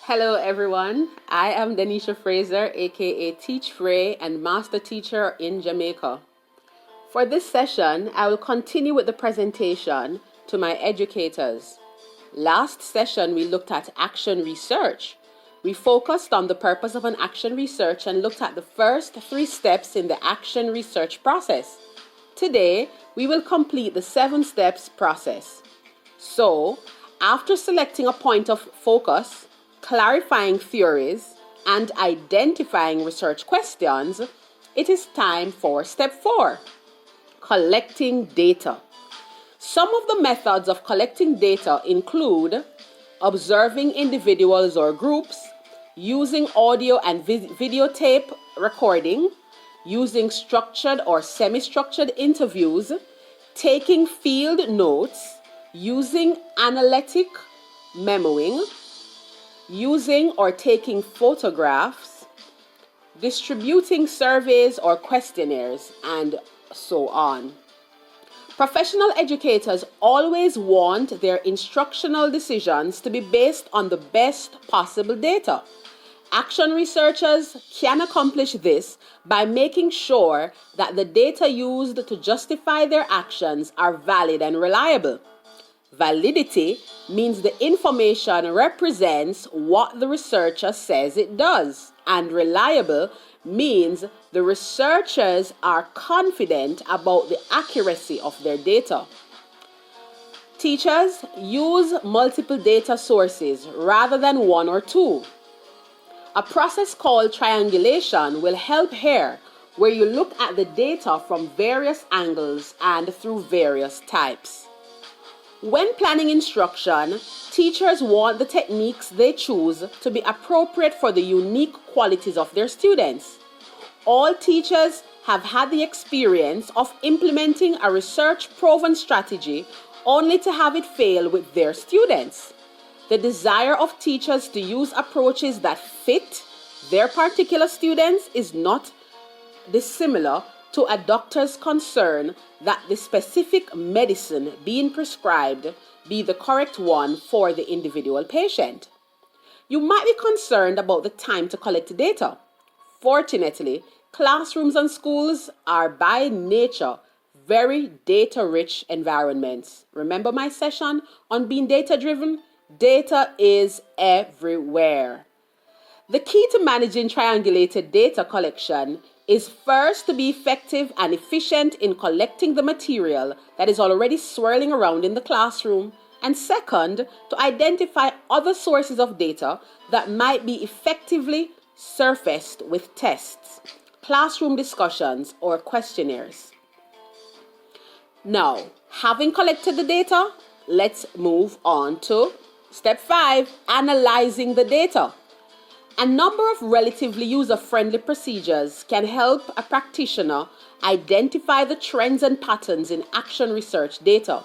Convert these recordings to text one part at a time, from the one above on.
Hello everyone, I am Denisha Fraser, aka Teach Frey and Master Teacher in Jamaica. For this session, I will continue with the presentation to my educators. Last session, we looked at action research. We focused on the purpose of an action research and looked at the first 3 steps in the action research process. Today, we will complete the 7 steps process. So, after selecting a point of focus, clarifying theories, and identifying research questions, it is time for step 4, collecting data. Some of the methods of collecting data include observing individuals or groups, using audio and videotape recording, using structured or semi-structured interviews, taking field notes, using analytic memoing, using or taking photographs, distributing surveys or questionnaires, and so on. Professional educators always want their instructional decisions to be based on the best possible data. Action researchers can accomplish this by making sure that the data used to justify their actions are valid and reliable. Validity means the information represents what the researcher says it does, and reliable means the researchers are confident about the accuracy of their data. Teachers use multiple data sources rather than 1 or 2. A process called triangulation will help here, where you look at the data from various angles and through various types. When planning instruction, teachers want the techniques they choose to be appropriate for the unique qualities of their students. All teachers have had the experience of implementing a research-proven strategy only to have it fail with their students. The desire of teachers to use approaches that fit their particular students is not dissimilar to a doctor's concern that the specific medicine being prescribed be the correct one for the individual patient. You might be concerned about the time to collect data. Fortunately, classrooms and schools are by nature very data-rich environments. Remember my session on being data-driven? Data is everywhere. The key to managing triangulated data collection is first to be effective and efficient in collecting the material that is already swirling around in the classroom, and second, to identify other sources of data that might be effectively surfaced with tests, classroom discussions, or questionnaires. Now, having collected the data, let's move on to step 5, analyzing the data. A number of relatively user-friendly procedures can help a practitioner identify the trends and patterns in action research data.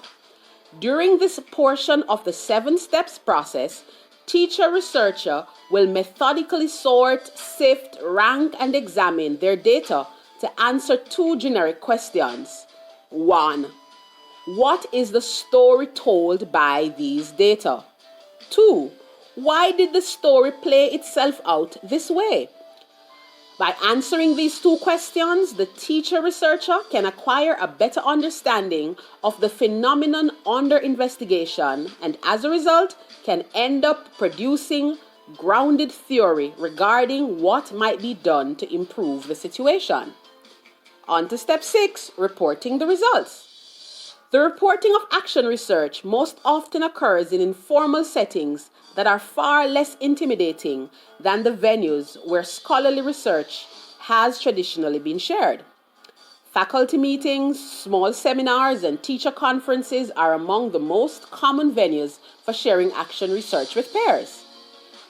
During this portion of the 7 steps process, teacher-researcher will methodically sort, sift, rank, and examine their data to answer 2 generic questions. 1. What is the story told by these data? 2. Why did the story play itself out this way? By answering these 2 questions, the teacher-researcher can acquire a better understanding of the phenomenon under investigation and as a result can end up producing grounded theory regarding what might be done to improve the situation. On to step 6, reporting the results. The reporting of action research most often occurs in informal settings that are far less intimidating than the venues where scholarly research has traditionally been shared. Faculty meetings, small seminars, and teacher conferences are among the most common venues for sharing action research with peers.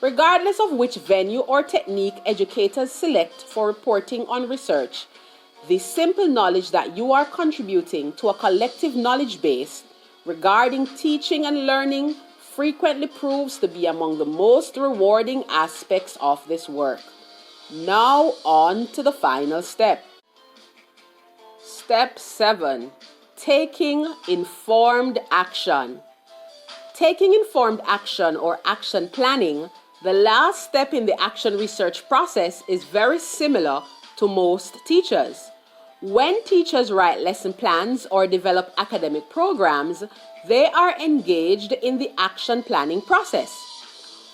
Regardless of which venue or technique educators select for reporting on research, the simple knowledge that you are contributing to a collective knowledge base regarding teaching and learning frequently proves to be among the most rewarding aspects of this work. Now on to the final step. Step 7. Taking informed action. Taking informed action or action planning The last step in the action research process is very similar to most teachers. When teachers write lesson plans or develop academic programs, they are engaged in the action planning process.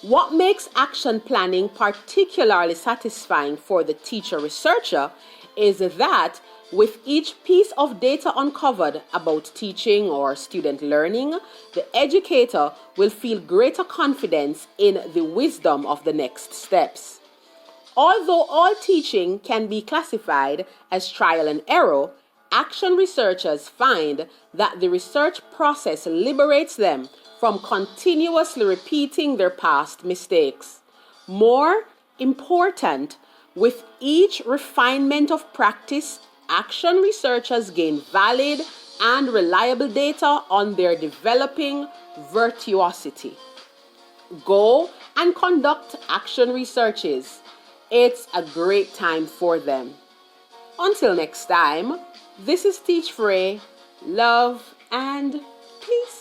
What makes action planning particularly satisfying for the teacher researcher is that with each piece of data uncovered about teaching or student learning, the educator will feel greater confidence in the wisdom of the next steps. Although all teaching can be classified as trial and error, action researchers find that the research process liberates them from continuously repeating their past mistakes. More important, with each refinement of practice, action researchers gain valid and reliable data on their developing virtuosity. Go and conduct action researches. It's a great time for them. Until next time, this is Teach Frey. Love and peace.